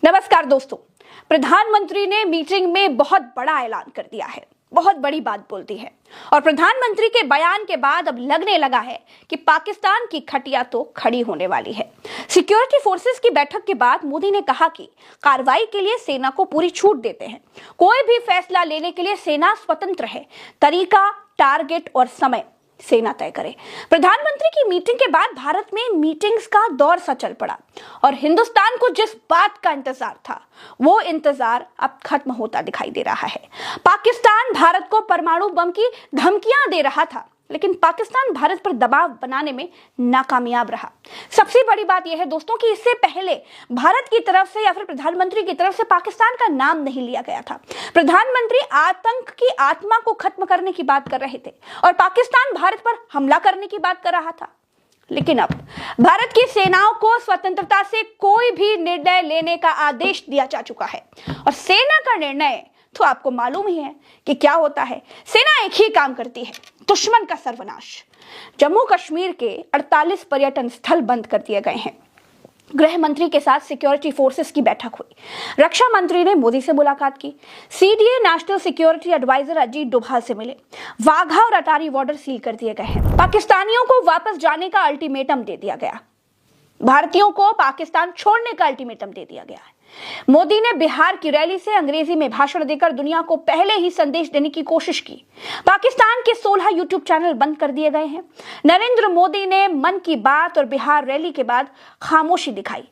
नमस्कार दोस्तों, प्रधानमंत्री ने मीटिंग में बहुत बड़ा ऐलान कर दिया है, बहुत बड़ी बात बोल दी है और प्रधानमंत्री के बयान के बाद अब लगने लगा है कि पाकिस्तान की खटिया तो खड़ी होने वाली है। सिक्योरिटी फोर्सेस की बैठक के बाद मोदी ने कहा कि कार्रवाई के लिए सेना को पूरी छूट देते हैं, कोई भी फैसला लेने के लिए सेना स्वतंत्र है, तरीका, टारगेट और समय सेना तय करे। प्रधानमंत्री की मीटिंग के बाद भारत में मीटिंग्स का दौर सा चल पड़ा और हिंदुस्तान को जिस बात का इंतजार था वो इंतजार अब खत्म होता दिखाई दे रहा है। पाकिस्तान भारत को परमाणु बम की धमकियां दे रहा था, लेकिन पाकिस्तान भारत पर दबाव बनाने में नाकामयाब रहा। सबसे बड़ी बात यह है दोस्तों कि इससे पहले भारत की तरफ से या फिर प्रधानमंत्री की तरफ से पाकिस्तान का नाम नहीं लिया गया था। प्रधानमंत्री आतंक की आत्मा को खत्म करने की बात कर रहे थे और पाकिस्तान भारत पर हमला करने की बात कर रहा था। लेकिन अब भारत की सेनाओं को स्वतंत्रता से कोई भी निर्णय लेने का आदेश दिया जा चुका है और सेना का निर्णय तो आपको मालूम ही है कि क्या होता है। सेना एक ही काम करती है, दुश्मन का सर्वनाश। जम्मू कश्मीर के 48 पर्यटन स्थल बंद कर दिए गए हैं। गृह मंत्री के साथ सिक्योरिटी फोर्सेस की बैठक हुई। रक्षा मंत्री ने मोदी से मुलाकात की। CDA national security adviser Ajit Doval से मिले। वाघा और अटारी बॉर्डर सील कर दिए गए हैं। पाकिस्तानियों को वापस जाने का अल्टीमेटम दे दिया गया। भारतीयों को पाकिस्तान छोड़ने का अल्टीमेटम दे दिया गया है। मोदी ने बिहार की रैली से अंग्रेजी में भाषण देकर दुनिया को पहले ही संदेश देने की कोशिश की। पाकिस्तान के 16 यूट्यूब चैनल बंद कर दिए गए हैं। नरेंद्र मोदी ने मन की बात और बिहार रैली के बाद खामोशी दिखाई।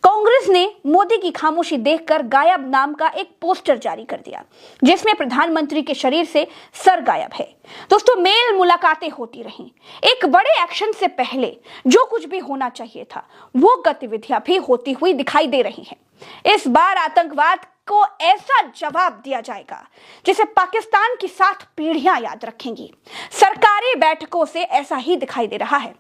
कांग्रेस ने मोदी की खामोशी देखकर गायब नाम का एक पोस्टर जारी कर दिया, जिसमें प्रधानमंत्री के शरीर से सर गायब है। दोस्तों, मेल मुलाकातें होती रहीं। एक बड़े एक्शन से पहले जो कुछ भी होना चाहिए था वो गतिविधियां भी होती हुई दिखाई दे रही हैं। इस बार आतंकवाद को ऐसा जवाब दिया जाएगा जिसे पाकिस्तान की 7 पीढ़ियां याद रखेंगी। सरकारी बैठकों से ऐसा ही दिखाई दे रहा है।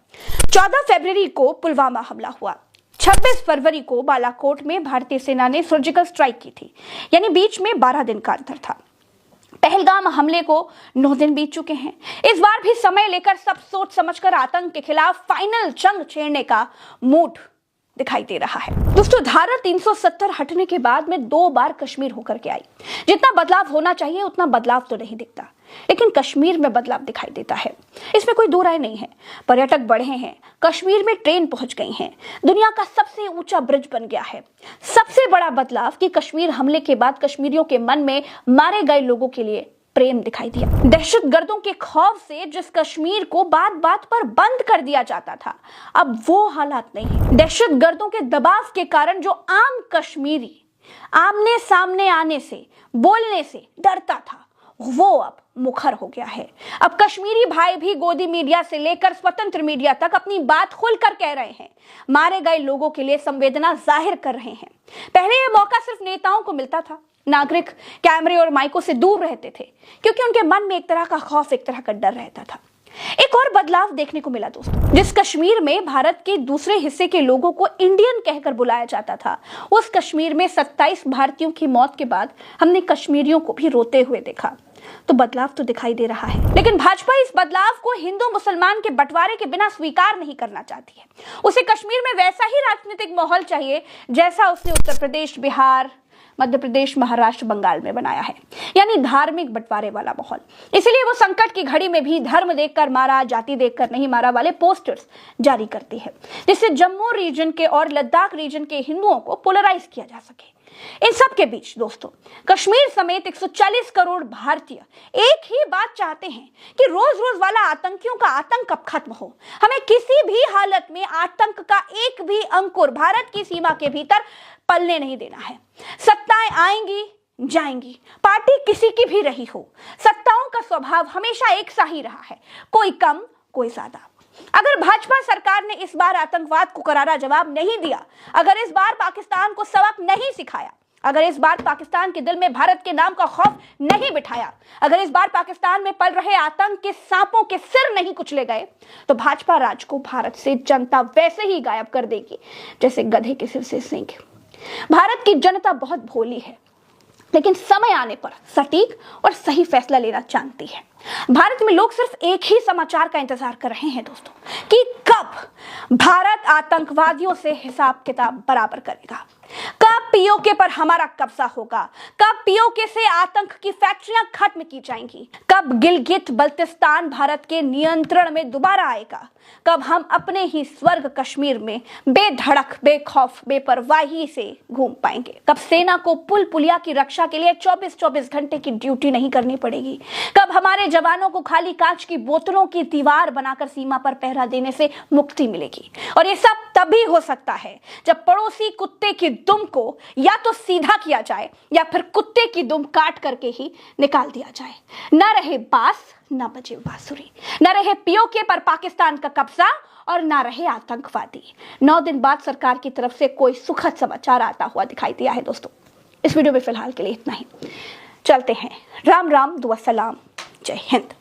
14 फरवरी को पुलवामा हमला हुआ। 26 फरवरी को बालाकोट में भारतीय सेना ने सर्जिकल स्ट्राइक की थी, यानी बीच में 12 दिन का अंतर था। पहलगाम हमले को 9 दिन बीत चुके हैं। इस बार भी समय लेकर सब सोच समझकर आतंक के खिलाफ फाइनल जंग छेड़ने का मूड दिखाई दे रहा है। दोस्तों, धारा 370 हटने के बाद में 2 बार कश्मीर होकर के आई। जितना बदलाव होना चाहिए उतना बदलाव तो नहीं दिखता, लेकिन कश्मीर में बदलाव दिखाई देता है, इसमें कोई दो राय नहीं है। पर्यटक बढ़े हैं, कश्मीर में ट्रेन पहुंच गई हैं, दुनिया का सबसे ऊंचा ब्रिज बन गया है। सबसे बड़ा बदलाव कि कश्मीर हमले के बाद कश्मीरियों के मन में मारे गए लोगों के लिए प्रेम दिखाई दिया। दहशतगर्दों के खौफ से जिस कश्मीर को बात बात पर बंद कर दिया जाता था, अब वो हालात नहीं है। दहशतगर्दों के दबाव के कारण जो आम कश्मीरी आमने सामने आने से, बोलने से डरता था, वो अब मुखर हो गया है। अब कश्मीरी भाई भी गोदी मीडिया से लेकर स्वतंत्र मीडिया तक अपनी बात खुलकर कह रहे हैं, मारे गए लोगों के लिए संवेदना जाहिर कर रहे हैं। पहले यह मौका सिर्फ नेताओं को मिलता था। नागरिक कैमरे और माइकों से दूर रहते थे क्योंकि उनके मन में एक तरह का खौफ, एक तरह का डर रहता था। एक और बदलाव देखने को मिला दोस्तों। जिस कश्मीर में भारत के दूसरे हिस्से के लोगों को इंडियन कहकर बुलाया जाता था, उस कश्मीर में 27 भारतीयों की मौत के बाद हमने कश्मीरियों को भी रोते हुए देखा। तो बदलाव तो दिखाई दे रहा है, लेकिन भाजपा इस बदलाव को हिंदू मुसलमान के बंटवारे के बिना स्वीकार नहीं करना चाहती है। उसे कश्मीर में वैसा ही राजनीतिक माहौल चाहिए जैसा उसने उत्तर प्रदेश, बिहार, मध्य प्रदेश, महाराष्ट्र, बंगाल में बनाया है, यानी धार्मिक बंटवारे वाला माहौल। इसलिए वो संकट की घड़ी में भी धर्म देखकर मारा, जाति देखकर नहीं मारा वाले पोस्टर्स जारी करती है, जिससे जम्मू रीजन के और लद्दाख रीजन के हिंदुओं को पोलराइज किया जा सके। इन सब के बीच दोस्तों, कश्मीर समेत 140 करोड़ भारतीय एक ही बात चाहते हैं कि रोज रोज वाला आतंकियों का आतंक कब खत्म हो। हमें किसी भी हालत में आतंक का एक भी अंकुर भारत की सीमा के भीतर पलने नहीं देना है। सत्ताएं आएंगी जाएंगी, पार्टी किसी की भी रही हो, सत्ताओं का स्वभाव हमेशा एक सा ही रहा है, कोई कम कोई ज्यादा। अगर भाजपा सरकार ने इस बार आतंकवाद को करारा जवाब नहीं दिया, अगर इस बार पाकिस्तान को सबक नहीं सिखाया, अगर इस बार पाकिस्तान के दिल में भारत के नाम का खौफ नहीं बिठाया, अगर इस बार पाकिस्तान में पल रहे आतंक के सांपों के सिर नहीं कुचले गए, तो भाजपा राज को भारत से जनता वैसे ही गायब कर देगी जैसे गधे के सिर से सींग। भारत की जनता बहुत भोली है, लेकिन समय आने पर सटीक और सही फैसला लेना जानती है। भारत में लोग सिर्फ एक ही समाचार का इंतजार कर रहे हैं दोस्तों, कि कब भारत आतंकवादियों से हिसाब किताब बराबर करेगा। कब पीओके पर हमारा कब्जा होगा? कब पीओके से आतंक की फैक्ट्रियां खत्म की जाएंगी? कब गिलगित बल्तिस्तान भारत के नियंत्रण में दोबारा आएगा? कब हम अपने ही स्वर्ग कश्मीर में बेधड़क, बेखौफ, बेपरवाही से घूम पाएंगे? कब सेना को पुल पुलिया की रक्षा के लिए 24-24 घंटे की ड्यूटी नहीं करनी पड़ेगी? कब हमारे जवानों को खाली कांच की बोतलों की दीवार बनाकर सीमा पर पहरा देने से मुक्ति मिलेगी? और ये सब तभी हो सकता है जब पड़ोसी कुत्ते की दुम को या तो सीधा किया जाए या फिर कुत्ते की दुम काट करके ही निकाल दिया जाए। न रहे बांस, न बजे बांसुरी, न रहे पीओके पर पाकिस्तान का कब्जा और ना रहे आतंकवादी। 9 दिन बाद सरकार की तरफ से कोई सुखद समाचार आता हुआ दिखाई दिया है। दोस्तों, इस वीडियो में फिलहाल के लिए इतना ही। चलते हैं। राम राम, दुआ सलाम, जय हिंद।